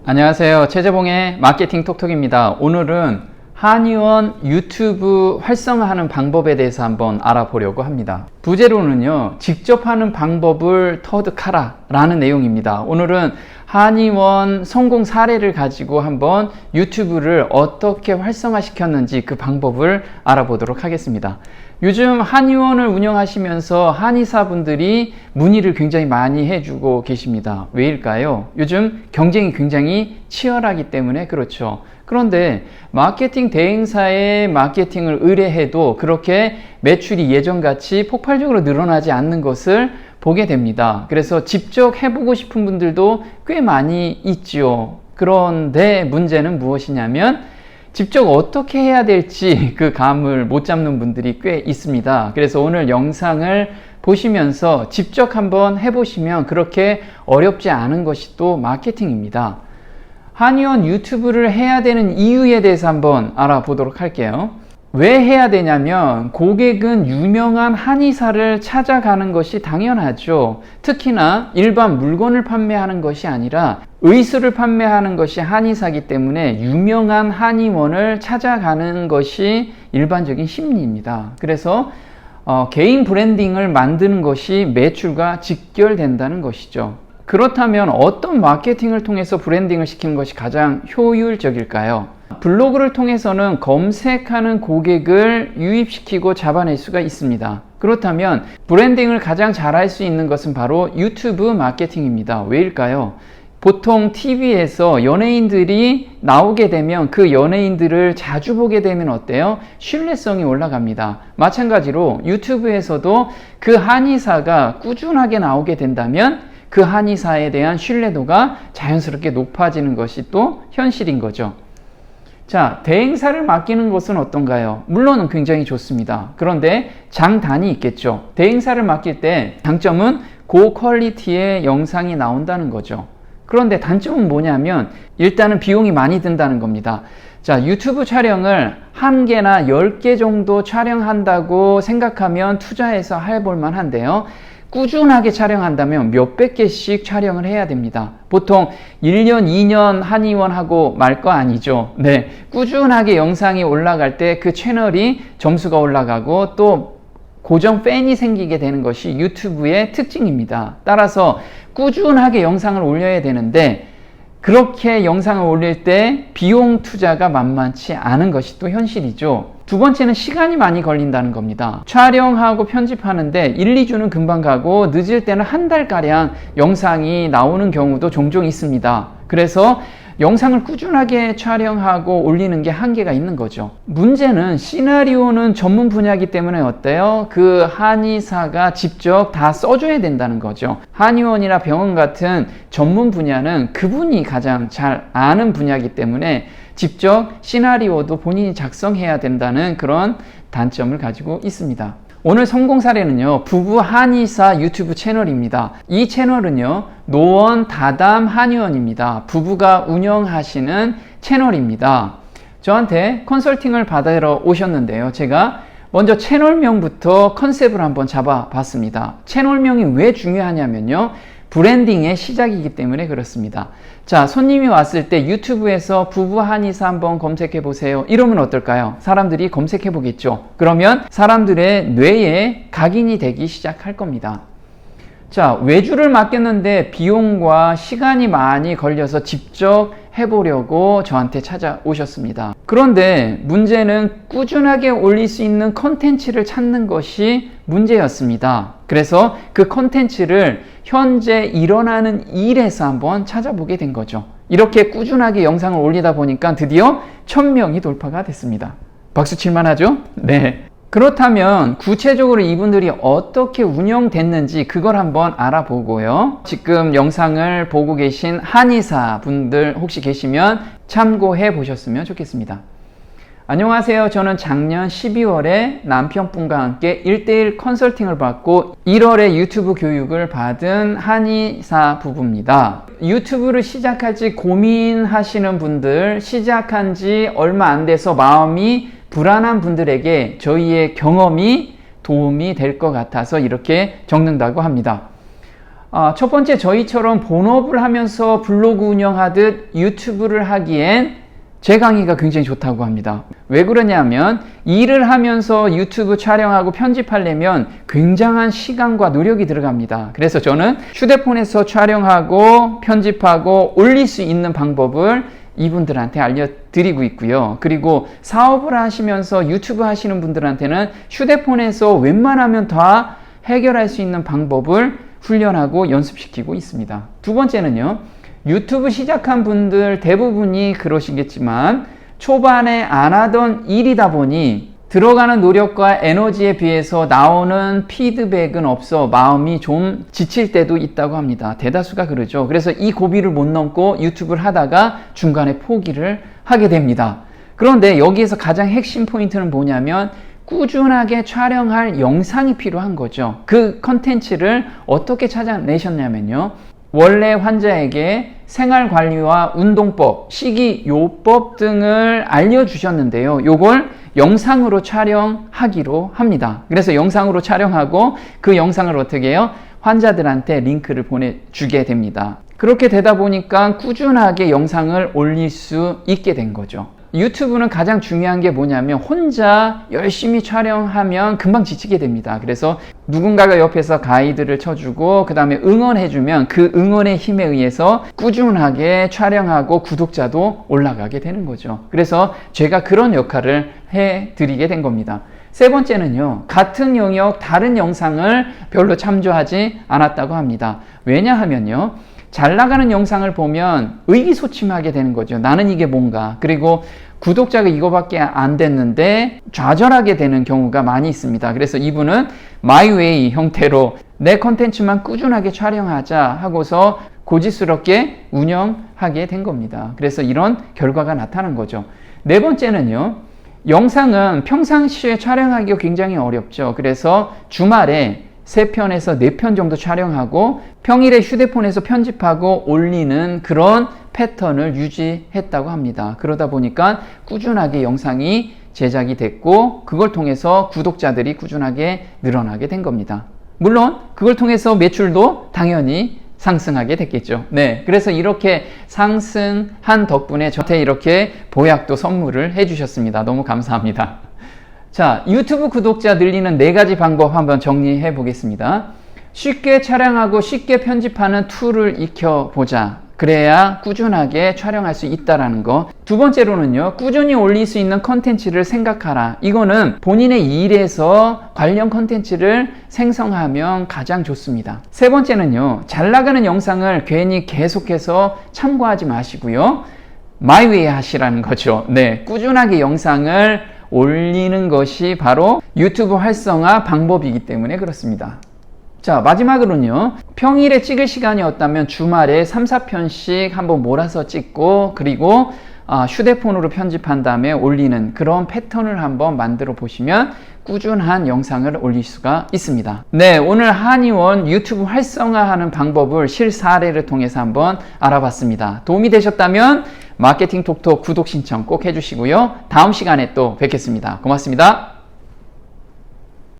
안녕하세요. 최재봉의 마케팅 톡톡입니다. 오늘은 한의원 유튜브 활성화하는 방법에 대해서 한번 알아보려고 합니다. 부제로는요, 직접 하는 방법을 터득하라 라는 내용입니다. 오늘은 한의원 성공 사례를 가지고 한번 유튜브를 어떻게 활성화시켰는지 그 방법을 알아보도록 하겠습니다. 요즘 한의원을 운영하시면서 한의사분들이 문의를 굉장히 많이 해주고 계십니다. 왜일까요? 요즘 경쟁이 굉장히 치열하기 때문에 그렇죠. 그런데 마케팅 대행사에 마케팅을 의뢰해도 그렇게 매출이 예전같이 폭발적으로 늘어나지 않는 것을 보게 됩니다. 그래서 직접 해보고 싶은 분들도 꽤 많이 있죠. 그런데 문제는 무엇이냐면 직접 어떻게 해야 될지 그 감을 못 잡는 분들이 꽤 있습니다. 그래서 오늘 영상을 보시면서 직접 한번 해보시면 그렇게 어렵지 않은 것이 또 마케팅입니다. 한의원 유튜브를 해야 되는 이유에 대해서 한번 알아보도록 할게요. 왜 해야 되냐면 고객은 유명한 한의사를 찾아가는 것이 당연하죠. 특히나 일반 물건을 판매하는 것이 아니라 의술을 판매하는 것이 한의사이기 때문에 유명한 한의원을 찾아가는 것이 일반적인 심리입니다. 그래서 개인 브랜딩을 만드는 것이 매출과 직결된다는 것이죠. 그렇다면 어떤 마케팅을 통해서 브랜딩을 시키는 것이 가장 효율적일까요? 블로그를 통해서는 검색하는 고객을 유입시키고 잡아낼 수가 있습니다. 그렇다면 브랜딩을 가장 잘할 수 있는 것은 바로 유튜브 마케팅입니다. 왜일까요? 보통 TV에서 연예인들이 나오게 되면 그 연예인들을 자주 보게 되면 어때요? 신뢰성이 올라갑니다. 마찬가지로 유튜브에서도 그 한의사가 꾸준하게 나오게 된다면 그 한의사에 대한 신뢰도가 자연스럽게 높아지는 것이 또 현실인 거죠. 자, 대행사를 맡기는 것은 어떤가요? 물론 굉장히 좋습니다. 그런데 장단이 있겠죠. 대행사를 맡길 때 장점은 고퀄리티의 영상이 나온다는 거죠. 그런데 단점은 뭐냐면 일단은 비용이 많이 든다는 겁니다. 자, 유튜브 촬영을 1개나 10개 정도 촬영한다고 생각하면 투자해서 해볼 만한데요. 꾸준하게 촬영한다면 몇백 개씩 촬영을 해야 됩니다. 보통 1년, 2년 한의원 하고 말 거 아니죠. 네, 꾸준하게 영상이 올라갈 때 그 채널이 점수가 올라가고 또 고정 팬이 생기게 되는 것이 유튜브의 특징입니다. 따라서 꾸준하게 영상을 올려야 되는데 그렇게 영상을 올릴 때 비용 투자가 만만치 않은 것이 또 현실이죠. 두 번째는 시간이 많이 걸린다는 겁니다. 촬영하고 편집하는데 1, 2주는 금방 가고 늦을 때는 한 달가량 영상이 나오는 경우도 종종 있습니다. 그래서 영상을 꾸준하게 촬영하고 올리는 게 한계가 있는 거죠. 문제는 시나리오는 전문 분야이기 때문에 어때요? 그 한의사가 직접 다 써줘야 된다는 거죠. 한의원이나 병원 같은 전문 분야는 그분이 가장 잘 아는 분야이기 때문에 직접 시나리오도 본인이 작성해야 된다는 그런 단점을 가지고 있습니다. 오늘 성공 사례는요, 부부 한의사 유튜브 채널입니다. 이 채널은요, 노원 다담 한의원입니다. 부부가 운영하시는 채널입니다. 저한테 컨설팅을 받으러 오셨는데요. 제가 먼저 채널명부터 컨셉을 한번 잡아봤습니다. 채널명이 왜 중요하냐면요, 브랜딩의 시작이기 때문에 그렇습니다. 자, 손님이 왔을 때 유튜브에서 부부 한의사 한번 검색해 보세요. 이러면 어떨까요? 사람들이 검색해 보겠죠. 그러면 사람들의 뇌에 각인이 되기 시작할 겁니다. 자, 외주를 맡겼는데 비용과 시간이 많이 걸려서 직접 해보려고 저한테 찾아오셨습니다. 그런데 문제는 꾸준하게 올릴 수 있는 컨텐츠를 찾는 것이 문제였습니다. 그래서 그 컨텐츠를 현재 일어나는 일에서 한번 찾아보게 된 거죠. 이렇게 꾸준하게 영상을 올리다 보니까 드디어 1000명이 돌파가 됐습니다. 박수 칠만 하죠? 네. 그렇다면 구체적으로 이분들이 어떻게 운영됐는지 그걸 한번 알아보고요. 지금 영상을 보고 계신 한의사 분들 혹시 계시면 참고해 보셨으면 좋겠습니다. 안녕하세요. 저는 작년 12월에 남편분과 함께 1:1 컨설팅을 받고 1월에 유튜브 교육을 받은 한의사 부부입니다. 유튜브를 시작할지 고민하시는 분들, 시작한 지 얼마 안 돼서 마음이 불안한 분들에게 저희의 경험이 도움이 될 것 같아서 이렇게 적는다고 합니다. 첫 번째 저희처럼 본업을 하면서 블로그 운영하듯 유튜브를 하기엔 제 강의가 굉장히 좋다고 합니다. 왜 그러냐면 일을 하면서 유튜브 촬영하고 편집하려면 굉장한 시간과 노력이 들어갑니다. 그래서 저는 휴대폰에서 촬영하고 편집하고 올릴 수 있는 방법을 이분들한테 알려드리고 있고요. 그리고 사업을 하시면서 유튜브 하시는 분들한테는 휴대폰에서 웬만하면 다 해결할 수 있는 방법을 훈련하고 연습시키고 있습니다. 두 번째는요. 유튜브 시작한 분들 대부분이 그러시겠지만 초반에 안 하던 일이다 보니 들어가는 노력과 에너지에 비해서 나오는 피드백은 없어 마음이 좀 지칠 때도 있다고 합니다. 대다수가 그러죠. 그래서 이 고비를 못 넘고 유튜브를 하다가 중간에 포기를 하게 됩니다. 그런데 여기에서 가장 핵심 포인트는 뭐냐면 꾸준하게 촬영할 영상이 필요한 거죠. 그 컨텐츠를 어떻게 찾아내셨냐면요. 원래 환자에게 생활관리와 운동법, 식이요법 등을 알려주셨는데요. 요걸 영상으로 촬영하기로 합니다. 그래서 영상으로 촬영하고 그 영상을 어떻게 해요? 환자들한테 링크를 보내주게 됩니다. 그렇게 되다 보니까 꾸준하게 영상을 올릴 수 있게 된 거죠. 유튜브는 가장 중요한 게 뭐냐면 혼자 열심히 촬영하면 금방 지치게 됩니다. 그래서 누군가가 옆에서 가이드를 쳐주고 그 다음에 응원해주면 그 응원의 힘에 의해서 꾸준하게 촬영하고 구독자도 올라가게 되는 거죠. 그래서 제가 그런 역할을 해드리게 된 겁니다. 세 번째는요. 같은 영역 다른 영상을 별로 참조하지 않았다고 합니다. 왜냐하면요. 잘 나가는 영상을 보면 의기소침하게 되는 거죠. 나는 이게 뭔가. 그리고 구독자가 이거밖에 안 됐는데 좌절하게 되는 경우가 많이 있습니다. 그래서 이분은 마이웨이 형태로 내 컨텐츠만 꾸준하게 촬영하자 하고서 고지스럽게 운영하게 된 겁니다. 그래서 이런 결과가 나타난 거죠. 네 번째는요. 영상은 평상시에 촬영하기가 굉장히 어렵죠. 그래서 주말에 3편에서 4편 정도 촬영하고 평일에 휴대폰에서 편집하고 올리는 그런 패턴을 유지했다고 합니다. 그러다 보니까 꾸준하게 영상이 제작이 됐고 그걸 통해서 구독자들이 꾸준하게 늘어나게 된 겁니다. 물론 그걸 통해서 매출도 당연히 상승하게 됐겠죠. 네, 그래서 이렇게 상승한 덕분에 저한테 이렇게 보약도 선물을 해주셨습니다. 너무 감사합니다. 자, 유튜브 구독자 늘리는 4가지 방법 한번 정리해 보겠습니다. 쉽게 촬영하고 쉽게 편집하는 툴을 익혀보자. 그래야 꾸준하게 촬영할 수 있다라는 거. 두 번째로는요, 꾸준히 올릴 수 있는 컨텐츠를 생각하라. 이거는 본인의 일에서 관련 컨텐츠를 생성하면 가장 좋습니다. 세 번째는요, 잘 나가는 영상을 괜히 계속해서 참고하지 마시고요, 마이웨이 하시라는 거죠. 네, 꾸준하게 영상을 올리는 것이 바로 유튜브 활성화 방법이기 때문에 그렇습니다. 자, 마지막으로는요. 평일에 찍을 시간이 없다면 주말에 3, 4편씩 한번 몰아서 찍고 그리고 휴대폰으로 편집한 다음에 올리는 그런 패턴을 한번 만들어 보시면 꾸준한 영상을 올릴 수가 있습니다. 네, 오늘 한의원 유튜브 활성화하는 방법을 실사례를 통해서 한번 알아봤습니다. 도움이 되셨다면 마케팅 톡톡 구독 신청 꼭 해주시고요. 다음 시간에 또 뵙겠습니다. 고맙습니다.